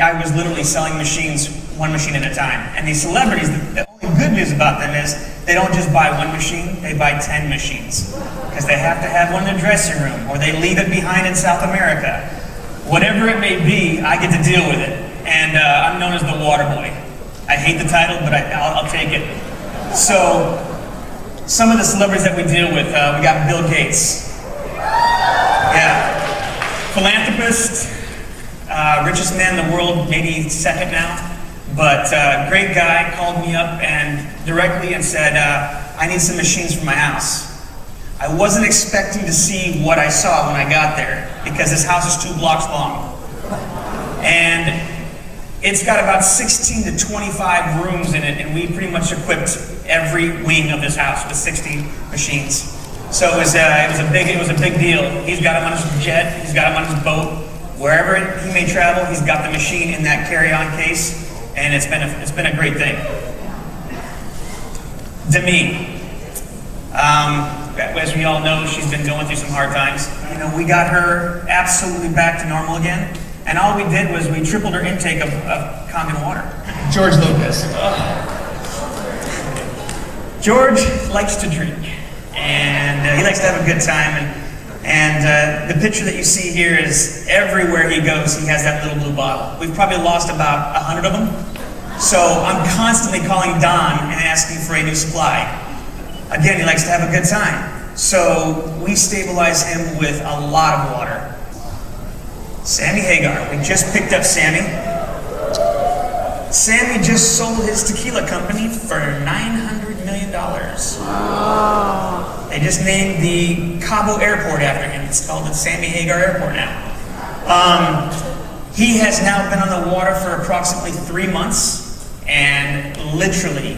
I was literally selling machines, one machine at a time. And these celebrities, the only good news about them is they don't just buy one machine, they buy 10 machines. Because they have to have one in their dressing room, or they leave it behind in South America. Whatever it may be, I get to deal with it. And I'm known as the water boy. I hate the title, but I'll take it. So, some of the celebrities that we deal with, we got Bill Gates. Yeah. Philanthropist, richest man in the world, maybe second now. But great guy, called me up and directly and said, I need some machines for my house. I wasn't expecting to see what I saw when I got there, because this house is 2 blocks long. And it's got about 16 to 25 rooms in it, and we pretty much equipped every wing of this house with 60 machines. So it was a big deal. He's got them on his jet, he's got them on his boat. Wherever he may travel, he's got the machine in that carry-on case, and it's been a great thing. Demi. As we all know, she's been going through some hard times. You know, we got her absolutely back to normal again, and all we did was we tripled her intake of Kangen water. George Lopez. George likes to drink, and he likes to have a good time, and the picture that you see here is everywhere he goes, he has that little blue bottle. We've probably lost about 100 of them, so I'm constantly calling Don and asking for a new supply. Again, he likes to have a good time. So we stabilize him with a lot of water. Sammy Hagar, we just picked up Sammy. Sammy just sold his tequila company for $900 million. They just named the Cabo Airport after him. It's called the Sammy Hagar Airport now. He has now been on the water for approximately 3 months and literally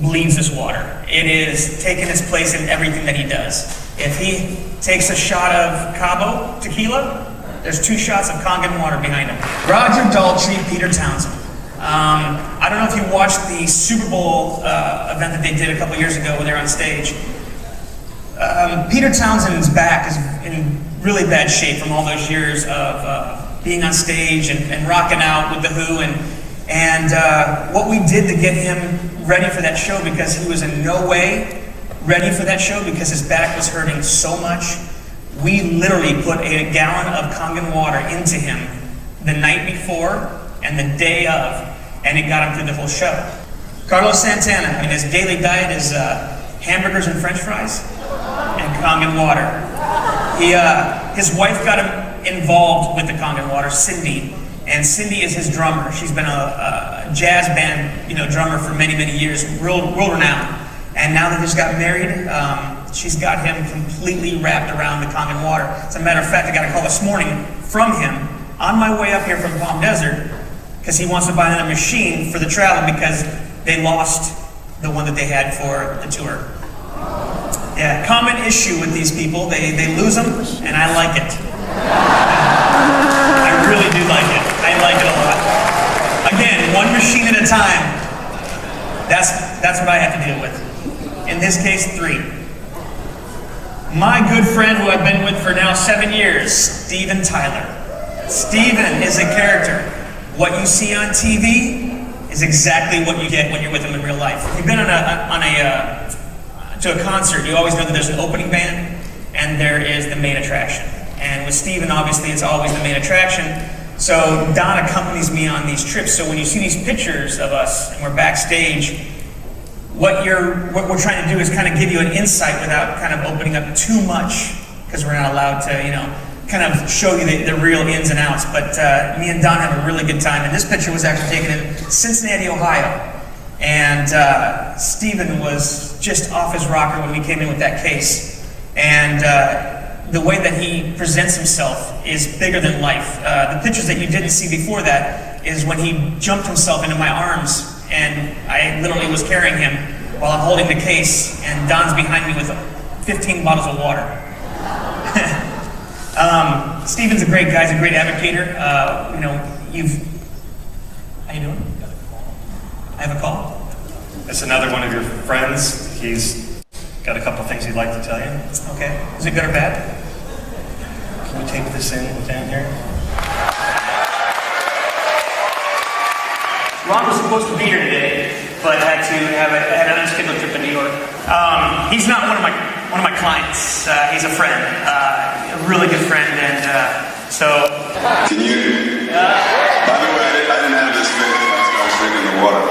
bleeds this water. It is taking its place in everything that he does. If he takes a shot of Cabo tequila, there's 2 shots of Kangen water behind him. Roger Daltrey, Peter Townsend. I don't know if you watched the Super Bowl event that they did a couple years ago when they were on stage. Peter Townsend's back is in really bad shape from all those years of being on stage and rocking out with The Who. And what we did to get him ready for that show, because he was in no way ready for that show because his back was hurting so much, we literally put a gallon of Kangen water into him the night before and the day of, and it got him through the whole show. Carlos Santana, I mean, his daily diet is hamburgers and French fries and Kangen water. His wife got him involved with the Kangen water, Cindy. And Cindy is his drummer. She's been a jazz band, drummer for many, many years, world renowned. And now that he's got married, she's got him completely wrapped around the Kangen water. As a matter of fact, I got a call this morning from him on my way up here from Palm Desert, because he wants to buy another machine for the travel because they lost the one that they had for the tour. Yeah, common issue with these people, they lose them, and I like it. I really do like it. I like it a lot. Again, one machine at a time. That's what I have to deal with. In this case, 3. My good friend who I've been with for now 7 years, Steven Tyler. Steven is a character. What you see on TV is exactly what you get when you're with him in real life. If you've been to a concert, you always know that there's an opening band and there is the main attraction. And with Steven, obviously, it's always the main attraction. So Don accompanies me on these trips. So when you see these pictures of us and we're backstage, what we're trying to do is kind of give you an insight without kind of opening up too much, because we're not allowed to, kind of show you the real ins and outs. But me and Don have a really good time. And this picture was actually taken in Cincinnati, Ohio. And Steven was just off his rocker when we came in with that case. And the way that he presents himself is bigger than life. The pictures that you didn't see before that is when he jumped himself into my arms, and I literally was carrying him while I'm holding the case, and Don's behind me with 15 bottles of water. Steven's a great guy, he's a great advocator. How you doing? I have a call. It's another one of your friends. He's got a couple things he'd like to tell you. Okay. Is it good or bad? Can we tape this in down here? Ron was supposed to be here today, but had an unscheduled trip to New York. He's not one of my clients. He's a friend, a really good friend, and so. Can you? By the way, I didn't have this face when I started drinking the water.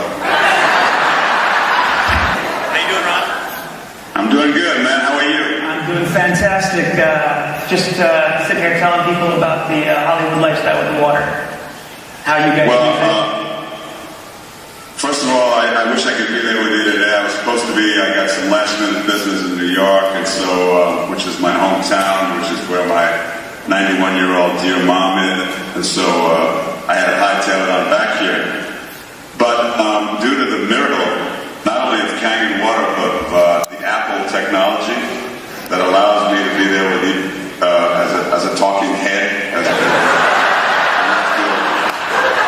How you doing, Ron? I'm doing good, man. How are you? I'm doing fantastic. Just sitting here telling people about the Hollywood lifestyle with the water. How you guys doing? First of all, I wish I could be there with you today. I was supposed to be. I got some last-minute business in New York, and so which is my hometown, which is where my 91-year-old dear mom is, and so I had to hightail it on back here. But due to the miracle, not only of Kangen water, but the Apple technology that allows me to be there with you as a talking head, as a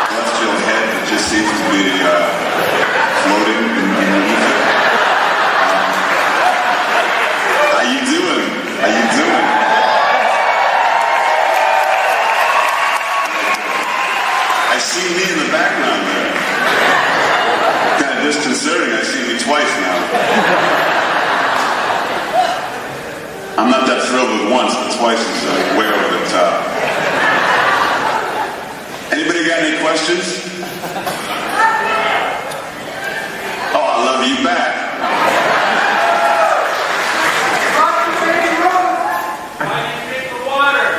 celestial head that just seems to be floating in the ether. How you doing? How you doing? I see me in the background there. Kind of disconcerting. I see me twice now. I'm not that thrilled with once, but twice is way over the top. Anybody got any questions? Oh, I love you back.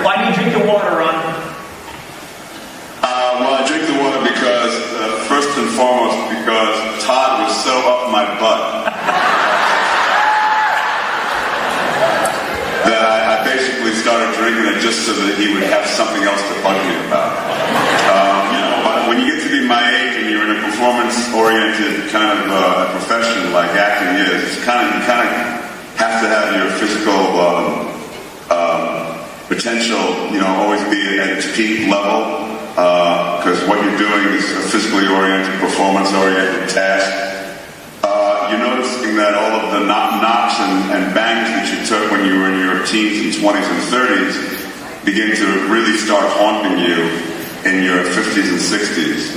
Why do you drink the water, Ron? Well, I drink the water because, first and foremost, because Todd was so up my butt that I basically started drinking it just so that he would have something else to bug me about. But when you get to be my age and you're in a performance-oriented kind of profession like acting is, you kind of have to have your physical potential, always be at its peak level, because what you're doing is a physically oriented, performance-oriented task. You're noticing that all of the knocks and bangs that you took when you were in your teens and 20s and 30s begin to really start haunting you in your 50s and 60s,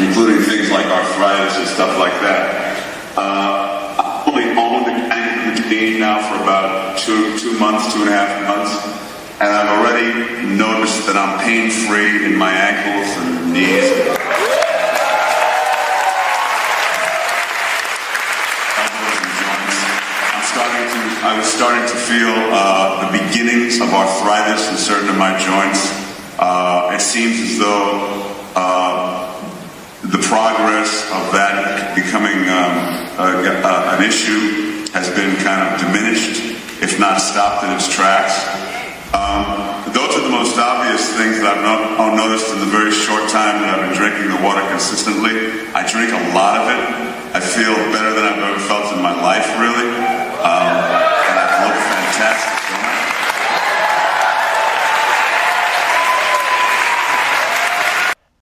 including things like arthritis and stuff like that. I've only owned an ankle routine now for about 2 months, 2.5 months, and I've already noticed that I'm pain-free in my ankles and knees. I was starting to feel the beginnings of arthritis in certain of my joints. It seems as though the progress of that becoming an issue has been kind of diminished, if not stopped in its tracks. Those are the most obvious things that I've noticed in the very short time that I've been drinking the water consistently. I drink a lot of it. I feel better than I've ever felt in my life, really.